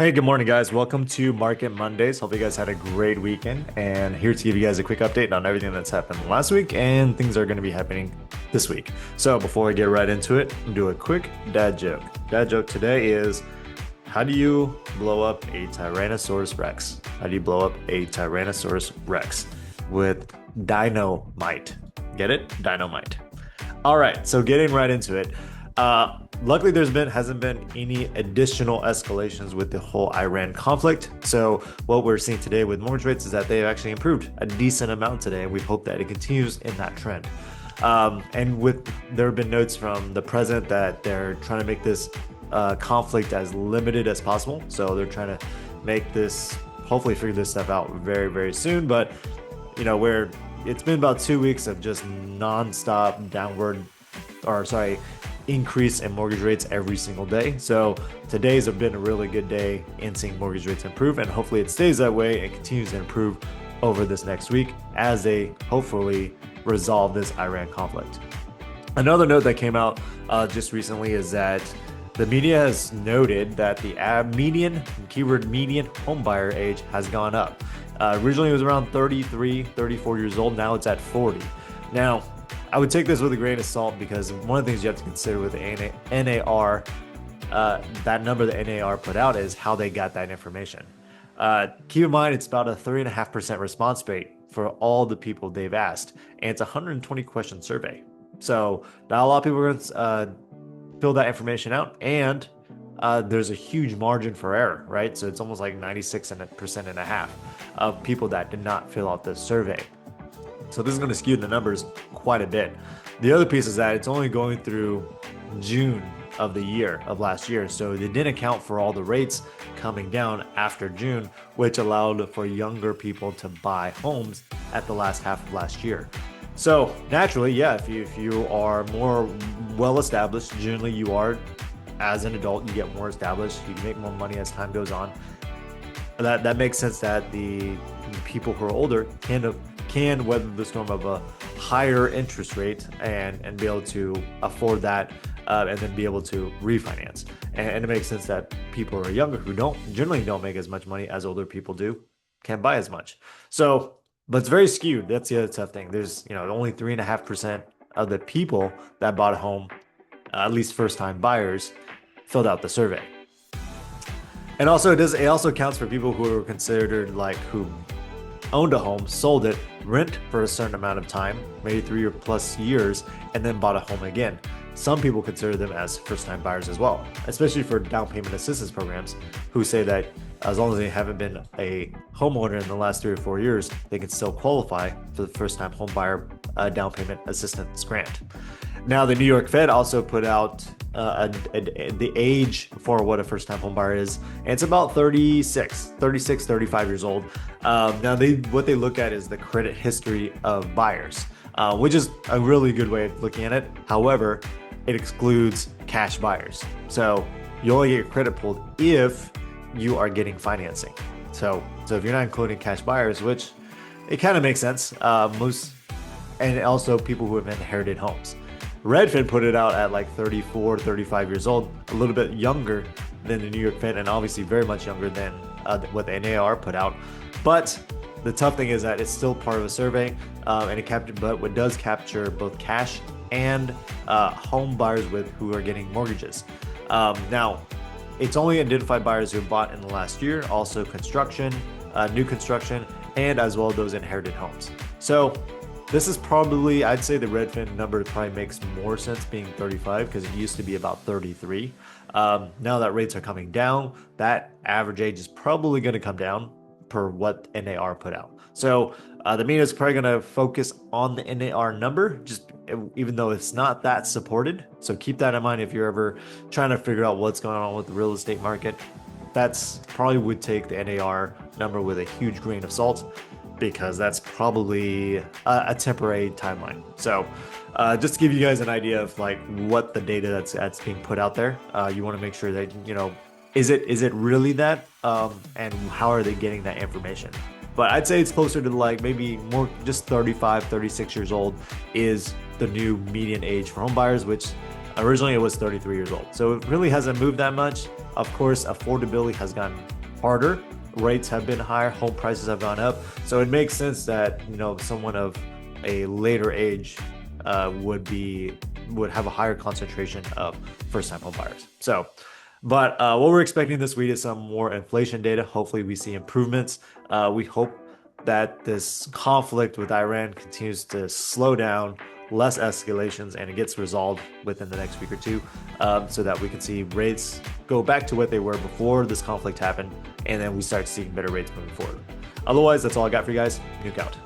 Hey, good morning, guys. Welcome to Market Mondays. Hope you guys had a great weekend. And here to give you guys a quick update on everything that's happened last week and things that are going to be happening this week. So, before we get right into it, do a quick dad joke. Dad joke today is, how do you blow up a Tyrannosaurus Rex? How do you blow up a Tyrannosaurus Rex? With dynamite. Get it? Dynamite. All right, so getting right into it. Luckily, hasn't been any additional escalations with the whole Iran conflict. So what we're seeing today with mortgage rates is that they've actually improved a decent amount today, and we hope that it continues in that trend. There have been notes from the president that they're trying to make this conflict as limited as possible. So they're trying to make this, hopefully figure this stuff out very, very soon. But where it's been about 2 weeks of just nonstop increase in mortgage rates every single day. So today's have been a really good day in seeing mortgage rates improve, and hopefully it stays that way and continues to improve over this next week as they hopefully resolve this Iran conflict. Another note that came out just recently is that the media has noted that the median home buyer age has gone up. Originally it was around 33, 34 years old. Now it's at 40. Now, I would take this with a grain of salt because one of the things you have to consider with the NAR, that number the NAR put out is how they got that information. Keep in mind, it's about a 3.5% response rate for all the people they've asked, and it's a 120 question survey. So not a lot of people are going to fill that information out, and there's a huge margin for error, right? So it's almost like 96% and a half of people that did not fill out this survey. So this is going to skew the numbers quite a bit. The other piece is that it's only going through June of last year. So they didn't account for all the rates coming down after June, which allowed for younger people to buy homes at the last half of last year. So naturally, yeah, if you are more well established, generally you are, as an adult, you get more established, you make more money as time goes on. That makes sense that the people who are older can weather the storm of a higher interest rate and be able to afford that and then be able to refinance. And it makes sense that people who are younger, who generally don't make as much money as older people do, can't buy as much. So, but it's very skewed. That's the other tough thing. There's only 3.5% of the people that bought a home, at least first-time buyers, filled out the survey. And also it also counts for people who are considered who owned a home, sold it, rent for a certain amount of time, maybe 3 or plus years, and then bought a home again. Some people consider them as first-time buyers as well, especially for down payment assistance programs, who say that as long as they haven't been a homeowner in the last 3 or 4 years, they can still qualify for the first-time home buyer down payment assistance grant. Now, the New York Fed also put out the age for what a first-time home buyer is, and it's about 35 years old. Now, what they look at is the credit history of buyers, which is a really good way of looking at it. However, it excludes cash buyers. So you only get your credit pulled if you are getting financing. So if you're not including cash buyers, which it kind of makes sense, and also people who have inherited homes. Redfin put it out at 34, 35 years old, a little bit younger than the New York Fed, and obviously very much younger than what the NAR put out. But the tough thing is that it's still part of a survey, but it does capture both cash and home buyers who are getting mortgages. Now, it's only identified buyers who bought in the last year, also construction, new construction, and as well those inherited homes. So this is probably, I'd say the Redfin number probably makes more sense being 35 because it used to be about 33. Now that rates are coming down, that average age is probably going to come down per what NAR put out. So the media is probably going to focus on the NAR number, even though it's not that supported. So keep that in mind if you're ever trying to figure out what's going on with the real estate market. That's probably would take the NAR number with a huge grain of salt, because that's probably a temporary timeline. So just to give you guys an idea of what the data that's being put out there, you want to make sure that, is it really that, and how are they getting that information? But I'd say it's closer to maybe more just 35, 36 years old is the new median age for home buyers, which Originally, it was 33 years old. So it really hasn't moved that much. Of course, affordability has gotten harder. Rates have been higher. Home prices have gone up. So it makes sense that, someone of a later age would have a higher concentration of first-time home buyers. But what we're expecting this week is some more inflation data. Hopefully, we see improvements. We hope that this conflict with Iran continues to slow down, less escalations, and it gets resolved within the next week or two, so that we can see rates go back to what they were before this conflict happened, and then we start seeing better rates moving forward. Otherwise, that's all I got for you guys. Nuke out.